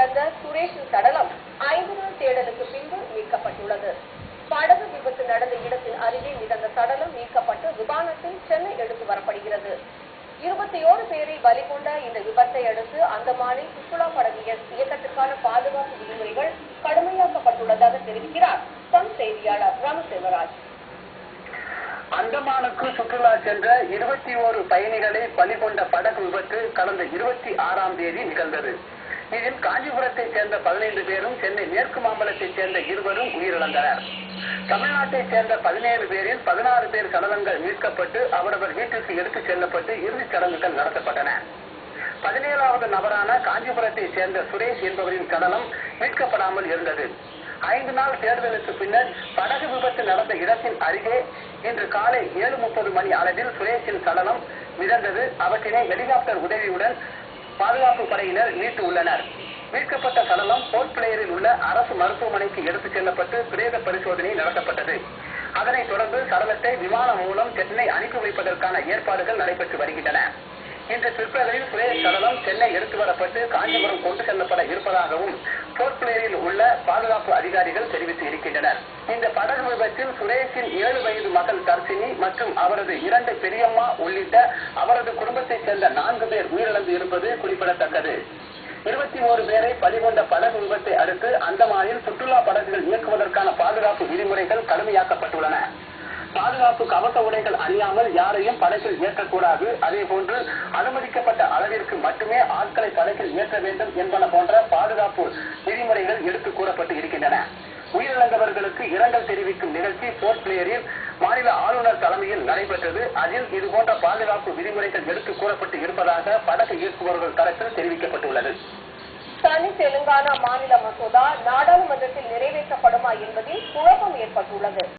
உயிரிழந்த சுரேஷின் சடலம் 5 நாள் தேடலுக்கு பின்பு மீட்கப்பட்டுள்ளது. படகு விபத்து நடந்த இடத்தின் அருகே மிதந்த சடலம் மீட்கப்பட்டு விமானத்தில் சென்னை எடுத்து வரப்படுகிறது. 21 பேரை பலி கொண்ட இந்த விபத்தை அடுத்து அந்தமானில் சுற்றுலா படகு இயக்கத்திற்கான பாதுகாப்பு விதிமுறைகள் கடுமையாக்கப்பட்டுள்ளதாக தெரிவிக்கிறார் தம் செய்தியாளர் ராமசேவராஜ். அந்தமானுக்கு சுற்றுலா சென்ற 21 பயணிகளை பலி கொண்ட படகு விபத்து கடந்த 26ஆம் தேதி நிகழ்ந்தது. இதில் காஞ்சிபுரத்தைச் சேர்ந்த 15 பேரும் சென்னை மேற்கு மாம்பலத்தைச் சேர்ந்த 2 உயிரிழந்தனர். தமிழ்நாட்டைச் சேர்ந்த 17 பேரில் 16 பேர் சடலங்கள் மீட்கப்பட்டு அவரவர் வீட்டிற்கு எடுத்துச் செல்லப்பட்டு இறுதிச் சடங்குகள் நடத்தப்பட்டன. 17வது நபரான காஞ்சிபுரத்தைச் சேர்ந்த சுரேஷ் என்பவரின் சடலம் மீட்கப்படாமல் இருந்தது. 5 நாள் தேடுதலுக்கு பின்னர் படகு விபத்து நடந்த இடத்தின் அருகே இன்று காலை 7:30 மணி அளவில் சுரேஷின் சடலம் மிதந்தது. அவற்றினை ஹெலிகாப்டர் உதவியுடன் பாதுகாப்பு படையினர் மீட்டு உள்ளனர். மீட்கப்பட்ட சடலம் போர்ட் பிளேயரில் உள்ள அரசு மருத்துவமனைக்கு எடுத்துச் செல்லப்பட்டு பிரேத பரிசோதனை நடத்தப்பட்டது. அதனைத் தொடர்ந்து சடலத்தை விமானம் மூலம் சென்னை அனுப்பி வைப்பதற்கான ஏற்பாடுகள் நடைபெற்று வருகின்றன. இன்று பிற்பகலில் சுரேஷ் சடலம் சென்னை எடுத்து வரப்பட்டு காஞ்சிபுரம் கொண்டு செல்லப்பட இருப்பதாகவும் போர்ட் பிளேயரில் உள்ள பாதுகாப்பு அதிகாரிகள் தெரிவித்து இருக்கின்றனர். இந்த படகு விபத்தில் சுரேஷின் 7 வயது மகள் தர்சினி மற்றும் அவரது 2 பெரியம்மா உள்ளிட்ட அவரது குடும்பத்தைச் சேர்ந்த 4 பேர் உயிரிழந்து இருப்பது குறிப்பிடத்தக்கது. 21 பேரை பலிகொண்ட படகு விபத்தை அடுத்து அந்தமானில் சுற்றுலா படகுகள் இயக்குவதற்கான பாதுகாப்பு விதிமுறைகள் கடுமையாக்கப்பட்டுள்ளன. பாதுகாப்பு கவச உடைகள் அணியாமல் யாரையும் படகில் ஏற்றக்கூடாது. அதேபோன்று அனுமதிக்கப்பட்ட அளவிற்கு மட்டுமே ஆட்களை படகில் ஏற்ற வேண்டும் என்பன போன்ற பாதுகாப்பு விதிமுறைகள் எடுத்துக் கூறப்பட்டு இருக்கின்றன. உயிரிழந்தவர்களுக்கு இரங்கல் தெரிவிக்கும் நிகழ்ச்சி போர்ட் பிளேயரில் மாநில ஆளுநர் தலைமையில் நடைபெற்றது. அதில் இதுபோன்ற பாதுகாப்பு விதிமுறைகள் எடுத்துக் கூறப்பட்டு இருப்பதாக படகு இயக்குபவர்கள் தரப்பில் தெரிவிக்கப்பட்டுள்ளது. தனி தெலுங்கானா மாநில மசோதா நாடாளுமன்றத்தில் நிறைவேற்றப்படுமா என்பதில் குழப்பம் ஏற்பட்டுள்ளது.